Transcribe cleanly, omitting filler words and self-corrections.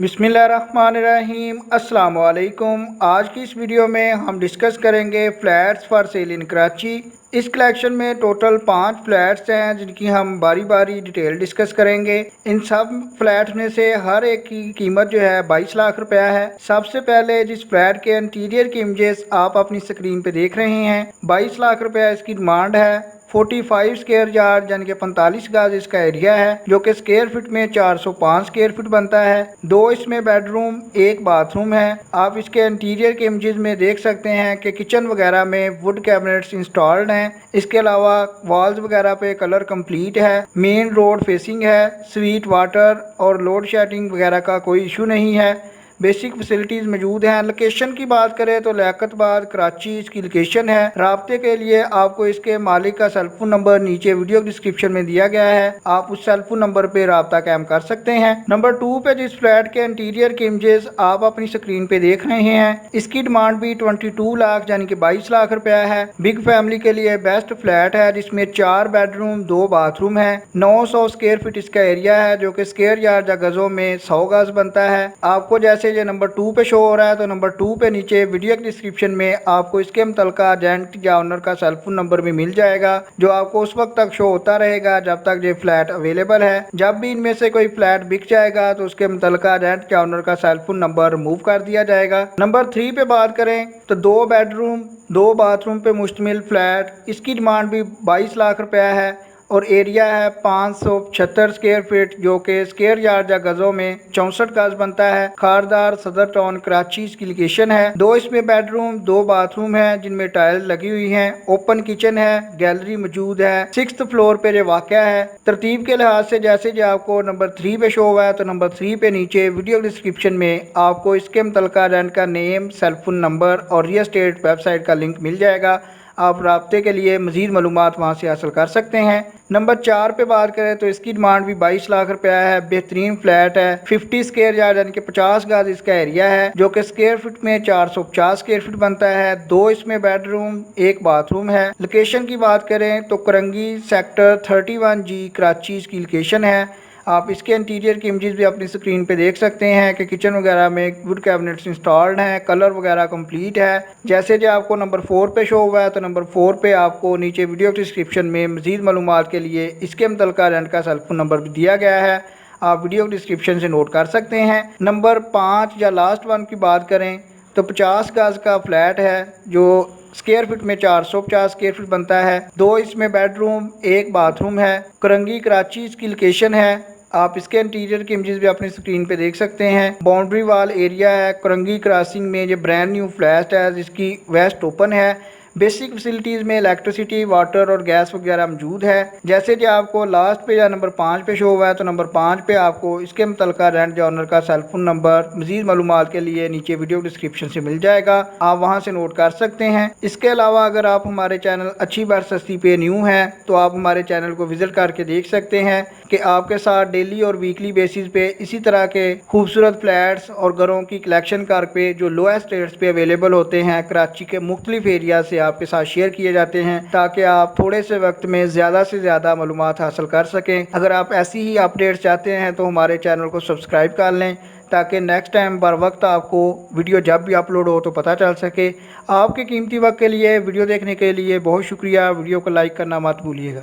बिस्मिल्लाहिर्रहमानिर्रहीम अस्सलाम वालेकुम। आज की इस वीडियो में हम डिस्कस करेंगे फ्लैट्स फॉर सेल इन कराची। इस कलेक्शन में टोटल 5 फ्लैट्स हैं जिनकी हम बारी बारी डिटेल डिस्कस करेंगे। इन सब फ्लैट्स में से हर एक की कीमत जो है 22 लाख रुपया है। सबसे पहले जिस फ्लैट के इंटीरियर की इमेजेस आप अपनी स्क्रीन पे देख रहे हैं, 22 लाख रुपया इसकी डिमांड है। 45 स्क्वायर यार्ड यानी कि 45 गज इसका एरिया है, जो कि स्क्वायर फीट में 405 स्क्वायर फीट बनता है। 2 इसमें बेडरूम 1 बाथरूम है। आप इसके इंटीरियर के इमेजेस में देख सकते हैं कि किचन वगैरह में वुड कैबिनेट्स इंस्टॉल्ड हैं। इसके अलावा वॉल्स वगैरह पे कलर कंप्लीट है। मेन रोड फेसिंग है। स्वीट वाटर और लोड शेडिंग वगैरह का कोई इशू नहीं है। बेसिक फैसिलिटीज़ मौजूद हैं। लोकेशन की बात करें तो लियाकतबाद कराची इसकी लोकेशन है। राब्ते के लिए आपको इसके मालिक का सेलफोन नंबर नीचे वीडियो डिस्क्रिप्शन में दिया गया है, आप उस सेलफोन नंबर पे राब्ता कायम कर सकते हैं। नंबर 2 पे जिस फ्लैट के इंटीरियर के इमेजेस आप अपनी स्क्रीन पे देख रहे हैं, इसकी डिमांड भी 22 लाख यानी कि 22 लाख रुपया है। बिग फैमिली के लिए बेस्ट फ्लैट है जिसमें 4 बेडरूम 2 बाथरूम है। 900 स्क्वायर फीट इसका एरिया है, जो कि स्क्वायर यार्ड या गजों में 100 गज बनता है। आपको जैसे ये नंबर 2 पे शो हो रहा है, तो नंबर 2 पे नीचे वीडियो के डिस्क्रिप्शन में आपको इसके मुतलका एजेंट या ओनर का सेलफोन नंबर भी मिल जाएगा, जो आपको उस वक्त तक शो होता रहेगा जब तक ये फ्लैट अवेलेबल है। जब भी इनमें से कोई फ्लैट बिक जाएगा तो उसके मुतलका एजेंट या ओनर का सेलफोन नंबर रिमूव कर दिया जाएगा। नंबर 3 पे बात करें तो 2 बेडरूम 2 बाथरूम पे मुश्तमिल फ्लैट, इसकी डिमांड भी 22 लाख रुपया है और एरिया है 576 स्क्वायर फीट, जो कि स्क्वायर यार्ड या गजों में 64 गज बनता है। खारदार सदर टाउन कराची इसकी लोकेशन है। 2 इसमें बेडरूम 2 बाथरूम है जिनमें टाइल्स लगी हुई हैं। ओपन किचन है, गैलरी मौजूद है। 6th फ्लोर पे ये वाक़या है। तरतीब के लिहाज से जैसे जो आपको नंबर 3 पे शो हुआ है, तो नंबर 3 पे नीचे वीडियो डिस्क्रिप्शन में आपको इसके मुतलका रेंट का नेम, सेलफोन नंबर और रियल एस्टेट वेबसाइट का लिंक मिल जाएगा। आप राब्ते के लिए मज़ीद मालूमात वहाँ से हासिल कर सकते हैं। नंबर 4 पे बात करें तो इसकी डिमांड भी 22 लाख रुपया है। बेहतरीन फ्लैट है। 50 स्क्वायर यार्ड यानी कि 50 गज इसका एरिया है, जो कि स्क्वायर फीट में 450 स्क्वायर फीट बनता है। 2 इसमें बेडरूम 1 बाथरूम है। लोकेशन की बात करें तो करंगी सेक्टर 31G कराची इसकी लोकेशन है। आप इसके इंटीरियर की इमेजेस भी अपनी स्क्रीन पे देख सकते हैं कि किचन वगैरह में वुड कैबिनेट्स इंस्टॉल्ड हैं, कलर वगैरह कंप्लीट है। जैसे जो आपको नंबर 4 पे शो हुआ है, तो नंबर 4 पे आपको नीचे वीडियो डिस्क्रिप्शन में मज़ीद मालूमात के लिए इसके मुतलका रेंट का सेलफोन नंबर भी दिया गया है, आप वीडियो डिस्क्रिप्शन से नोट कर सकते हैं। नंबर 5 या लास्ट वन की बात करें तो 50 गज का फ्लैट है, जो स्क्वायर फीट में 450 स्क्वायर फीट बनता है। 2 इसमें बेडरूम 1 बाथरूम है। करंगी कराची इसकी लोकेशन है। आप इसके इंटीरियर की इमेजेस भी अपनी स्क्रीन पे देख सकते हैं। बाउंड्री वाल एरिया है। करंगी क्रॉसिंग में ये ब्रांड न्यू फ्लैट है जिसकी वेस्ट ओपन है। बेसिक फैसिलिटीज़ में इलेक्ट्रिसिटी, वाटर और गैस वगैरह मौजूद है। जैसे कि आपको लास्ट पे या नंबर 5 पे शो हुआ है, तो नंबर 5 पे आपको इसके मुतलका रेंट या ओनर का सेलफोन नंबर मज़ीद मालूमात के लिए नीचे वीडियो डिस्क्रिप्शन से मिल जाएगा, आप वहां से नोट कर सकते हैं। इसके अलावा अगर आप हमारे चैनल अच्छी बार सस्ती पे न्यू हैं तो आप हमारे चैनल को विजिट करके देख सकते हैं कि आपके साथ डेली और वीकली बेसिस पे इसी तरह के खूबसूरत फ्लैट्स और घरों की कलेक्शन करके जो लोएस्ट रेट्स पे अवेलेबल होते हैं कराची के मुख्तलिफ एरिया से आपके साथ शेयर किए जाते हैं, ताकि आप थोड़े से वक्त में ज़्यादा से ज़्यादा मालूमात हासिल कर सकें। अगर आप ऐसी ही अपडेट्स चाहते हैं तो हमारे चैनल को सब्सक्राइब कर लें, ताकि नेक्स्ट टाइम बर वक्त आपको वीडियो जब भी अपलोड हो तो पता चल सके। आपके कीमती वक्त के लिए वीडियो देखने के लिए बहुत शुक्रिया। वीडियो को लाइक करना मत भूलिएगा।